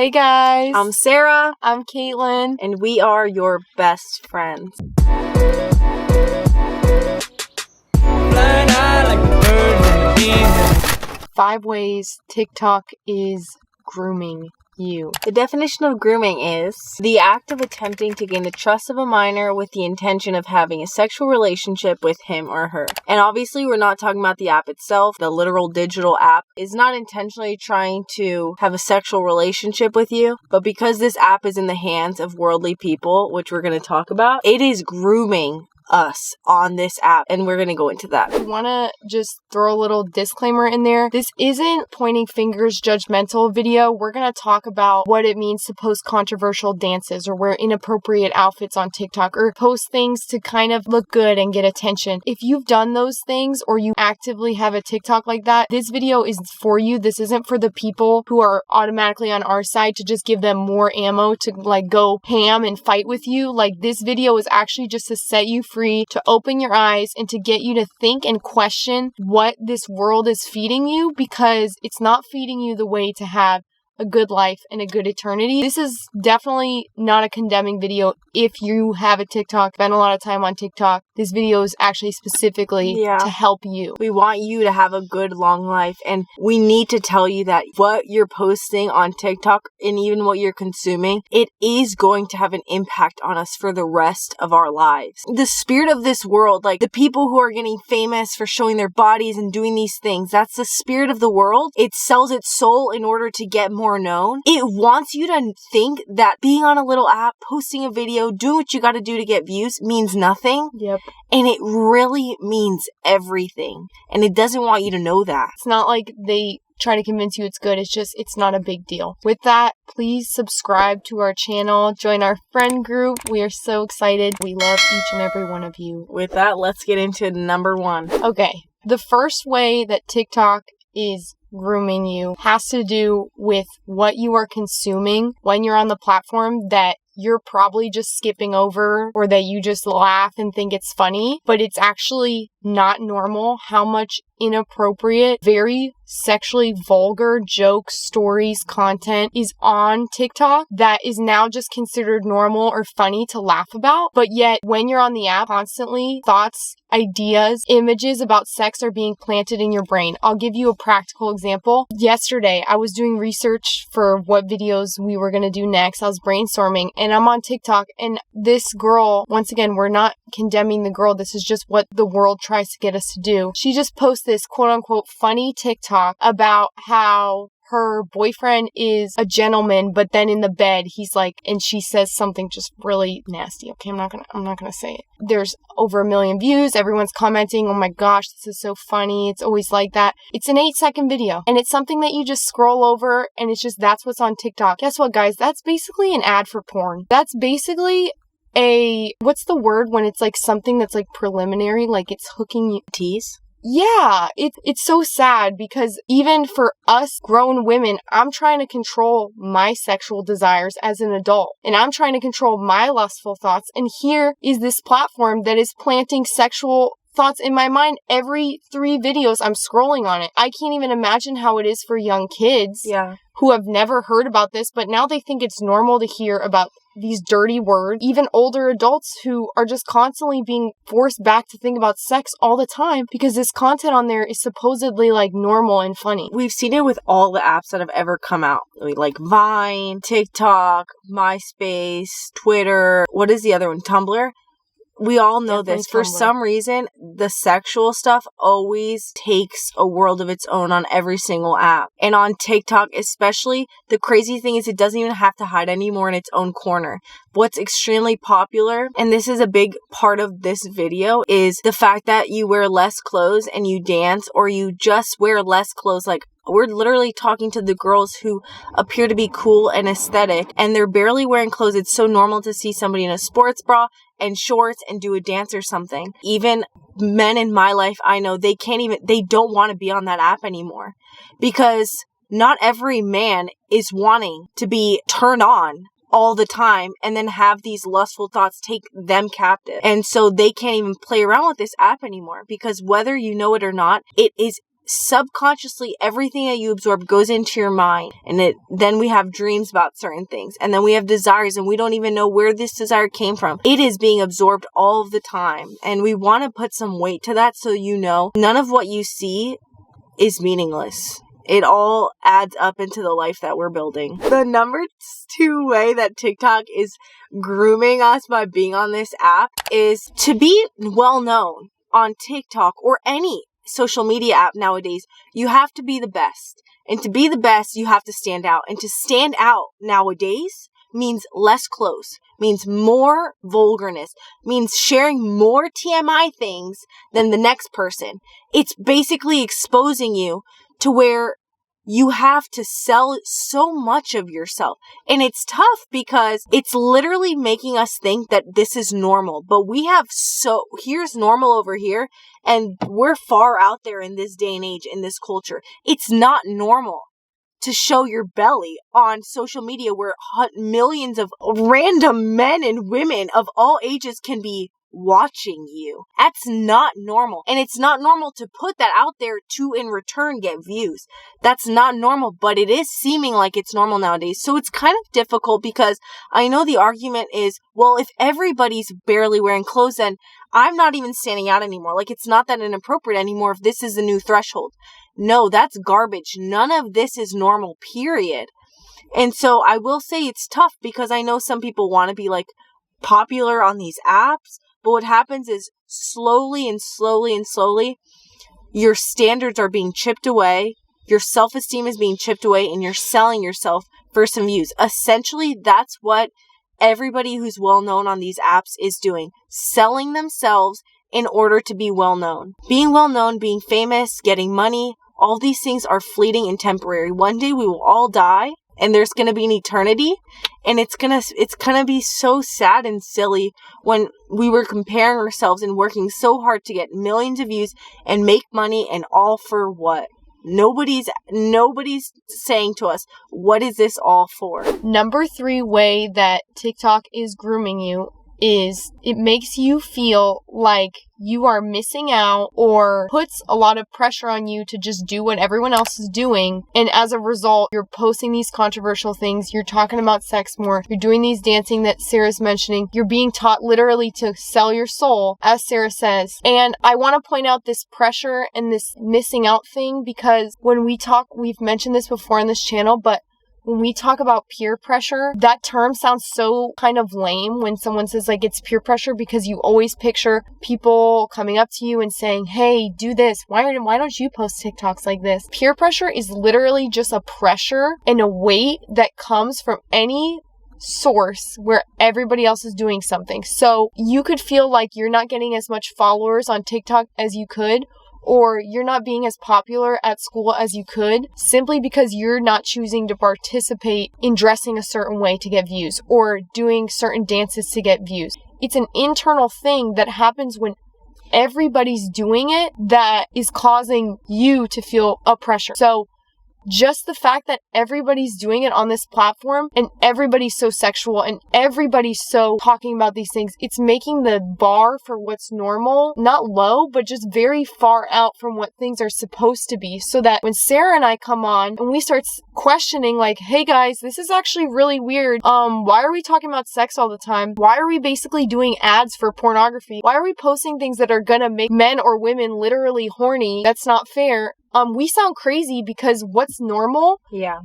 Hey guys. I'm Sarah. I'm Kaitlyn. And we are your best friends. Flying high like the birds and the bees. 5 ways TikTok is grooming you. The definition of grooming is the act of attempting to gain the trust of a minor with the intention of having a sexual relationship with him or her. And obviously, we're not talking about the app itself. The literal digital app is not intentionally trying to have a sexual relationship with you, but because this app is in the hands of worldly people, which we're going to talk about, it is grooming us on this app, and we're going to go into that. I want to just throw a little disclaimer in there. This isn't pointing fingers judgmental video. We're going to talk about what it means to post controversial dances or wear inappropriate outfits on TikTok or post things to kind of look good and get attention. If you've done those things or you actively have a TikTok like that, this video is for you. This isn't for the people who are automatically on our side to just give them more ammo to like go ham and fight with you. Like, this video is actually just to set you free, to open your eyes and to get you to think and question what this world is feeding you, because it's not feeding you the way to have a good life and a good eternity. This is definitely not a condemning video. If you have a TikTok, spend a lot of time on TikTok, this video is actually specifically to help you. We want you to have a good long life, and we need to tell you that what you're posting on TikTok and even what you're consuming, it is going to have an impact on us for the rest of our lives. The spirit of this world, like the people who are getting famous for showing their bodies and doing these things, that's the spirit of the world. It sells its soul in order to get more known. It wants you to think that being on a little app, posting a video, doing what you got to do to get views means nothing. Yep. And it really means everything. And it doesn't want you to know that. It's not like they try to convince you it's good. It's just, it's not a big deal. With that, please subscribe to our channel. Join our friend group. We are so excited. We love each and every one of you. With that, let's get into number 1. Okay. The first way that TikTok is grooming you has to do with what you are consuming when you're on the platform that you're probably just skipping over or that you just laugh and think it's funny, but it's actually not normal how much inappropriate, very sexually vulgar jokes, stories, content is on TikTok that is now just considered normal or funny to laugh about. But yet when you're on the app, constantly thoughts, ideas, images about sex are being planted in your brain. I'll give you a practical example. Yesterday, I was doing research for what videos we were going to do next. I was brainstorming and I'm on TikTok, and this girl, once again, we're not condemning the girl. This is just what the world tries to get us to do. She just posts this quote unquote funny TikTok about how her boyfriend is a gentleman, but then in the bed he's like, and she says something just really nasty. Okay, I'm not gonna say it. There's over 1 million views. Everyone's commenting, oh my gosh, this is so funny. It's always like that. It's an 8-second video, and it's something that you just scroll over, and it's just, that's what's on TikTok. Guess what, guys? That's basically an ad for porn. That's basically what's the word when it's like something that's like preliminary, like it's hooking you. Tease? Yeah, it's so sad because even for us grown women, I'm trying to control my sexual desires as an adult, and I'm trying to control my lustful thoughts. And here is this platform that is planting sexual thoughts in my mind every 3 videos I'm scrolling on it. I can't even imagine how it is for young kids who have never heard about this, but now they think it's normal to hear about these dirty words. Even older adults who are just constantly being forced back to think about sex all the time because this content on there is supposedly like normal and funny. We've seen it with all the apps that have ever come out, like Vine, TikTok, MySpace, Twitter. What is the other one? Tumblr. We all know this. For some reason, the sexual stuff always takes a world of its own on every single app. And on TikTok especially, the crazy thing is it doesn't even have to hide anymore in its own corner. What's extremely popular, and this is a big part of this video, is the fact that you wear less clothes and you dance, or you just wear less clothes. Like, we're literally talking to the girls who appear to be cool and aesthetic, and they're barely wearing clothes. It's so normal to see somebody in a sports bra and shorts and do a dance or something. Even men in my life, I know they don't want to be on that app anymore, because not every man is wanting to be turned on all the time and then have these lustful thoughts take them captive. And so they can't even play around with this app anymore, because whether you know it or not, it is subconsciously everything that you absorb goes into your mind, and then we have dreams about certain things, and then we have desires, and we don't even know where this desire came from. It is being absorbed all of the time, and we want to put some weight to that, so you know none of what you see is meaningless. It all adds up into the life that we're building. The number 2 way that TikTok is grooming us by being on this app is to be well known on TikTok or any social media app nowadays. You have to be the best. And to be the best, you have to stand out. And to stand out nowadays means less close, means more vulgarness, means sharing more TMI things than the next person. It's basically exposing you to where you have to sell so much of yourself. And it's tough because it's literally making us think that this is normal. But here's normal over here, and we're far out there in this day and age, in this culture. It's not normal to show your belly on social media where millions of random men and women of all ages can be watching you. That's not normal. And it's not normal to put that out there to in return get views. That's not normal, but it is seeming like it's normal nowadays. So it's kind of difficult because I know the argument is, well, if everybody's barely wearing clothes, then I'm not even standing out anymore. Like, it's not that inappropriate anymore if this is the new threshold. No, that's garbage. None of this is normal, period. And so I will say it's tough because I know some people want to be like popular on these apps. But what happens is slowly, your standards are being chipped away, your self-esteem is being chipped away, and you're selling yourself for some views. Essentially, that's what everybody who's well-known on these apps is doing. Selling themselves in order to be well-known. Being well-known, being famous, getting money, all these things are fleeting and temporary. One day we will all die, and there's going to be an eternity, and it's going to be so sad and silly when we were comparing ourselves and working so hard to get millions of views and make money, and all for what? Nobody's saying to us, what is this all for? Number 3 way that TikTok is grooming you is it makes you feel like you are missing out or puts a lot of pressure on you to just do what everyone else is doing. And as a result, you're posting these controversial things. You're talking about sex more. You're doing these dancing that Sarah's mentioning. You're being taught literally to sell your soul, as Sarah says. And I want to point out this pressure and this missing out thing because when we talk, we've mentioned this before on this channel, but when we talk about peer pressure, that term sounds so kind of lame when someone says like it's peer pressure because you always picture people coming up to you and saying, hey, do this. Why don't you post TikToks like this? Peer pressure is literally just a pressure and a weight that comes from any source where everybody else is doing something. So you could feel like you're not getting as much followers on TikTok as you could, or you're not being as popular at school as you could simply because you're not choosing to participate in dressing a certain way to get views or doing certain dances to get views. It's an internal thing that happens when everybody's doing it that is causing you to feel a pressure. So just the fact that everybody's doing it on this platform and everybody's so sexual and everybody's so talking about these things, it's making the bar for what's normal not low, but just very far out from what things are supposed to be. So that when Sarah and I come on and we start questioning like, hey guys, this is actually really weird. Why are we talking about sex all the time? Why are we basically doing ads for pornography? Why are we posting things that are gonna make men or women literally horny? That's not fair. We sound crazy because what's normal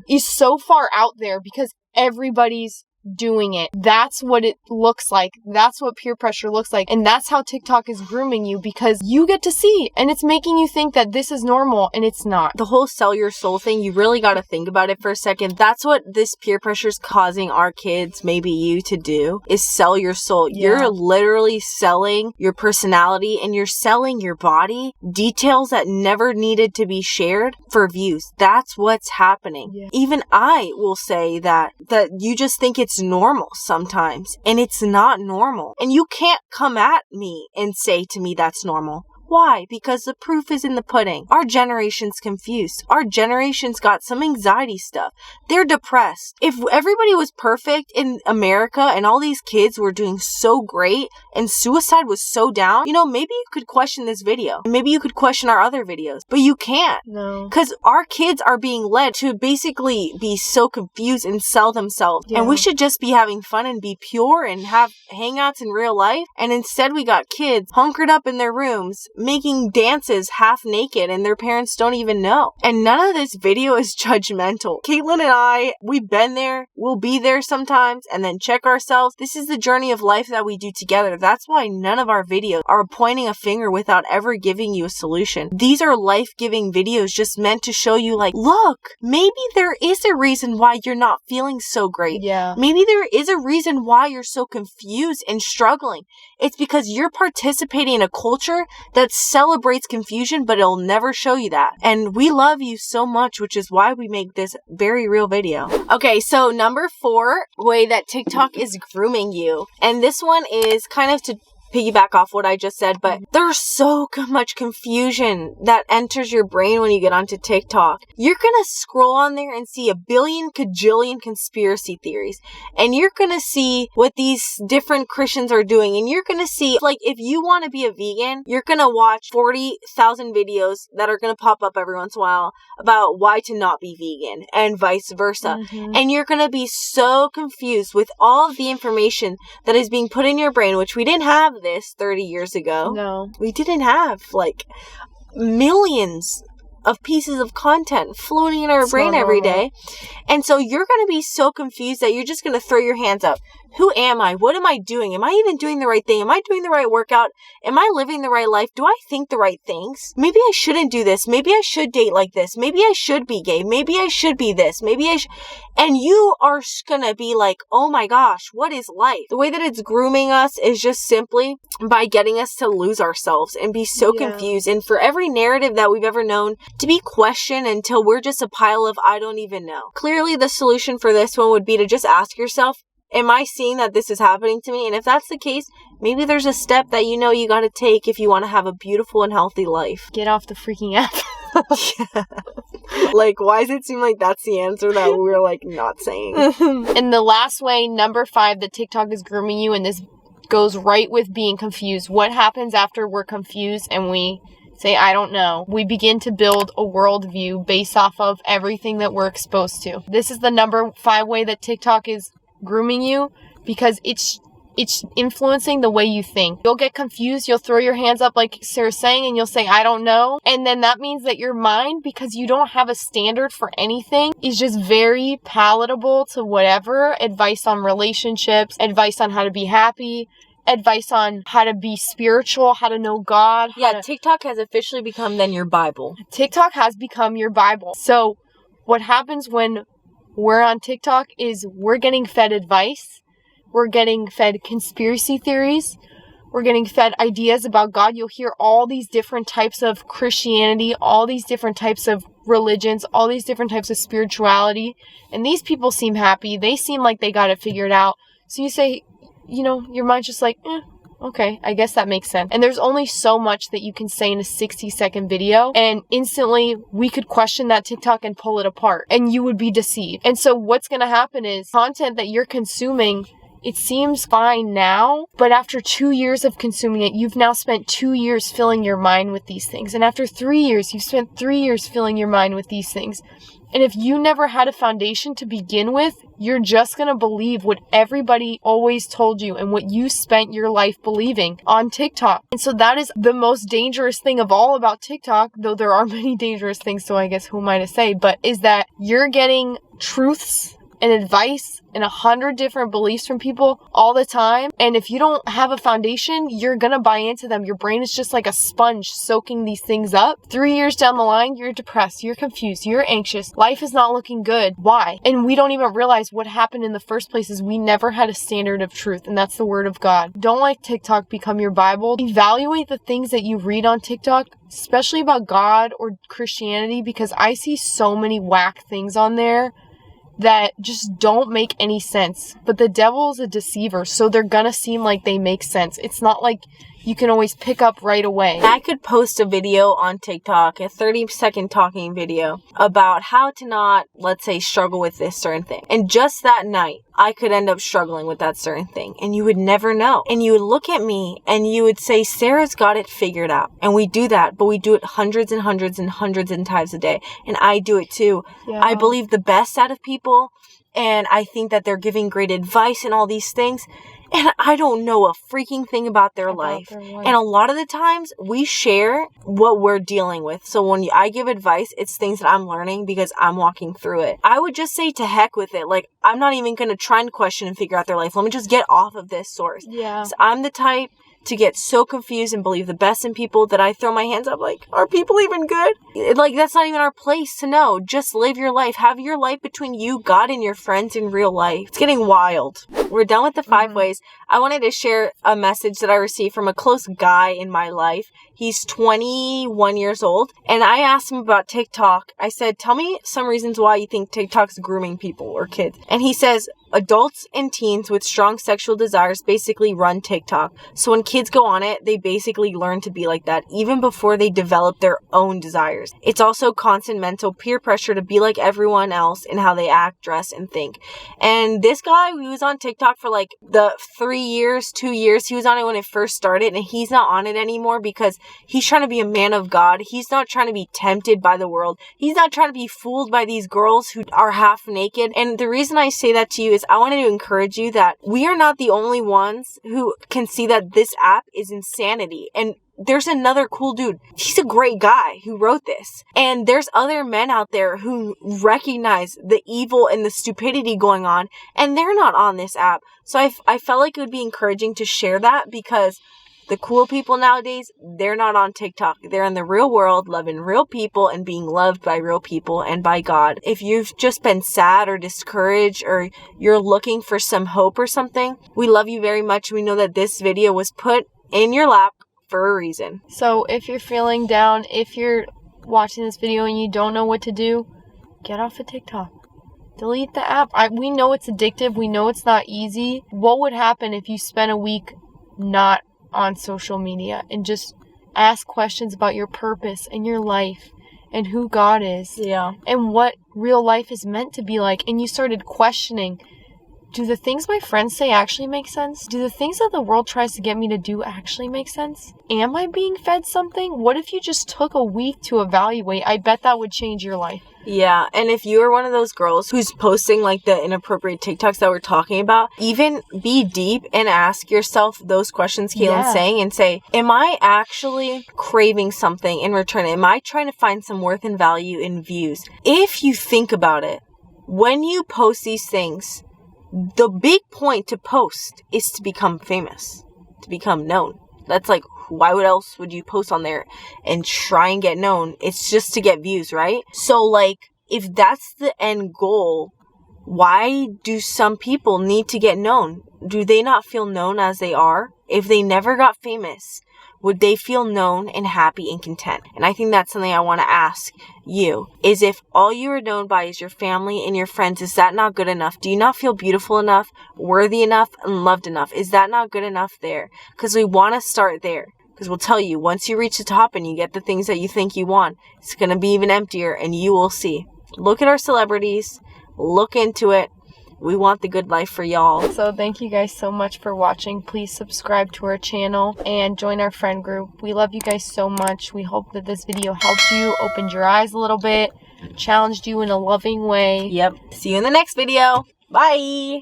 is so far out there because everybody's doing it. That's what it looks like. That's what peer pressure looks like. And that's how TikTok is grooming you because you get to see and it's making you think that this is normal and it's not. The whole sell your soul thing, you really got to think about it for a second. That's what this peer pressure is causing our kids, maybe you, to do, is sell your soul. Yeah. You're literally selling your personality and you're selling your body, details that never needed to be shared for views. That's what's happening. Yeah. Even I will say that you just think it's normal sometimes, and it's not normal. And you can't come at me and say to me that's normal. Why? Because the proof is in the pudding. Our generation's confused. Our generation's got some anxiety stuff. They're depressed. If everybody was perfect in America and all these kids were doing so great and suicide was so down, maybe you could question this video. Maybe you could question our other videos, but you can't. No. Because our kids are being led to basically be so confused and sell themselves. Yeah. And we should just be having fun and be pure and have hangouts in real life. And instead we got kids hunkered up in their rooms making dances half naked and their parents don't even know. And none of this video is judgmental. Kaitlyn and I, we've been there, we'll be there sometimes, and then check ourselves. This is the journey of life that we do together. That's why none of our videos are pointing a finger without ever giving you a solution. These are life-giving videos just meant to show you look, maybe there is a reason why you're not feeling so great. Yeah. Maybe there is a reason why you're so confused and struggling. It's because you're participating in a culture that celebrates confusion, but it'll never show you that. And we love you so much, which is why we make this very real video. Okay, so number 4 way that TikTok is grooming you. And this one is kind of to piggyback off what I just said, but there's so much confusion that enters your brain when you get onto TikTok. You're gonna scroll on there and see a billion cajillion conspiracy theories, and you're gonna see what these different Christians are doing, and you're gonna see, if you want to be a vegan, you're gonna watch 40,000 videos that are gonna pop up every once in a while about why to not be vegan, and vice versa. And you're gonna be so confused with all of the information that is being put in your brain, which we didn't have this 30 years ago. No. We didn't have millions of pieces of content floating in our brain every day. And so you're going to be so confused that you're just going to throw your hands up. Who am I? What am I doing? Am I even doing the right thing? Am I doing the right workout? Am I living the right life? Do I think the right things? Maybe I shouldn't do this. Maybe I should date like this. Maybe I should be gay. Maybe I should be this. Maybe I should. And you are gonna be like, oh my gosh, what is life? The way that it's grooming us is just simply by getting us to lose ourselves and be so confused. And for every narrative that we've ever known to be questioned until we're just a pile of I don't even know. Clearly, the solution for this one would be to just ask yourself, am I seeing that this is happening to me? And if that's the case, maybe there's a step that you got to take if you want to have a beautiful and healthy life. Get off the freaking app. Why does it seem like that's the answer that we're not saying? And the last way, number 5, that TikTok is grooming you, and this goes right with being confused. What happens after we're confused and we say, I don't know? We begin to build a worldview based off of everything that we're exposed to. This is the number 5 way that TikTok is grooming you, because it's influencing the way you think. You'll get confused, you'll throw your hands up like Sarah's saying, and you'll say, I don't know. And then that means that your mind, because you don't have a standard for anything, is just very palatable to whatever. Advice on relationships, advice on how to be happy, advice on how to be spiritual, how to know God. TikTok has officially become then your Bible. TikTok has become your Bible. So what happens when we're on TikTok is we're getting fed advice, we're getting fed conspiracy theories, we're getting fed ideas about God. You'll hear all these different types of Christianity, all these different types of religions, all these different types of spirituality, and these people seem happy, they seem like they got it figured out. So you say, your mind's just okay, I guess that makes sense. And there's only so much that you can say in a 60-second video, and instantly we could question that TikTok and pull it apart, and you would be deceived. And so what's going to happen is content that you're consuming, it seems fine now, but after 2 years of consuming it, you've now spent 2 years filling your mind with these things. And after 3 years, you've spent 3 years filling your mind with these things. And if you never had a foundation to begin with, you're just going to believe what everybody always told you and what you spent your life believing on TikTok. And so that is the most dangerous thing of all about TikTok, though there are many dangerous things, so I guess who am I to say, but is that you're getting truths and advice and 100 different beliefs from people all the time. And if you don't have a foundation, you're gonna buy into them. Your brain is just like a sponge soaking these things up. 3 years down the line, you're depressed, you're confused, you're anxious. Life is not looking good. Why? And we don't even realize what happened in the first place is we never had a standard of truth, and that's the word of God. Don't let TikTok become your Bible. Evaluate the things that you read on TikTok, especially about God or Christianity, because I see so many whack things on there that just don't make any sense. But the devil is a deceiver, so they're gonna seem like they make sense. It's not like you can always pick up right away. I could post a video on TikTok, a 30-second talking video about how to not, let's say, struggle with this certain thing. And just that night, I could end up struggling with that certain thing. And you would never know. And you would look at me and you would say, Sarah's got it figured out. And we do that, but we do it hundreds and hundreds and hundreds of times a day. And I do it too. Yeah. I believe the best out of people. And I think that they're giving great advice and all these things. And I don't know a freaking thing about their life. And a lot of the times we share what we're dealing with. So when I give advice, it's things that I'm learning because I'm walking through it. I would just say to heck with it. Like, I'm not even going to try and question and figure out their life. Let me just get off of this source. Yeah. So I'm the type to get so confused and believe the best in people that I throw my hands up like, are people even good? Like, that's not even our place to know. Just live your life. Have your life between you, God, and your friends in real life. It's getting wild. We're done with the 5 ways. I wanted to share a message that I received from a close guy in my life. He's 21 years old. And I asked him about TikTok. I said, tell me some reasons why you think TikTok's grooming people or kids. And he says, adults and teens with strong sexual desires basically run TikTok. So when kids go on it, they basically learn to be like that even before they develop their own desires. It's also constant mental peer pressure to be like everyone else in how they act, dress, and think. And this guy, he was on TikTok for like the 2 years. He was on it when it first started, and he's not on it anymore because he's trying to be a man of God. He's not trying to be tempted by the world. He's not trying to be fooled by these girls who are half naked. And the reason I say that to you is I wanted to encourage you that we are not the only ones who can see that this app is insanity. And there's another cool dude. He's a great guy who wrote this. And there's other men out there who recognize the evil and the stupidity going on, and they're not on this app. So I felt like it would be encouraging to share that because the cool people nowadays, they're not on TikTok. They're in the real world, loving real people and being loved by real people and by God. If you've just been sad or discouraged or you're looking for some hope or something, we love you very much. We know that this video was put in your lap for a reason. So if you're feeling down, if you're watching this video and you don't know what to do, get off of TikTok. Delete the app. We know it's addictive. We know it's not easy. What would happen if you spent a week not on social media and just ask questions about your purpose and your life and who God is? Yeah. And what real life is meant to be like. And you started questioning, do the things my friends say actually make sense? Do the things that the world tries to get me to do actually make sense? Am I being fed something? What if you just took a week to evaluate? I bet that would change your life. Yeah, and if you are one of those girls who's posting like the inappropriate TikToks that we're talking about, even be deep and ask yourself those questions Kaitlyn's saying and say, am I actually craving something in return? Am I trying to find some worth and value in views? If you think about it, when you post these things, the big point to post is to become famous, to become known. That's like, why else would you post on there and try and get known? It's just to get views, right? So like, if that's the end goal, why do some people need to get known? Do they not feel known as they are? If they never got famous, would they feel known and happy and content? And I think that's something I want to ask you, is if all you are known by is your family and your friends, is that not good enough? Do you not feel beautiful enough, worthy enough, and loved enough? Is that not good enough there? Because we want to start there. Because we'll tell you, once you reach the top and you get the things that you think you want, it's going to be even emptier, and you will see. Look at our celebrities. Look into it. We want the good life for y'all. So thank you guys so much for watching. Please subscribe to our channel and join our friend group. We love you guys so much. We hope that this video helped you, opened your eyes a little bit, challenged you in a loving way. Yep. See you in the next video. Bye.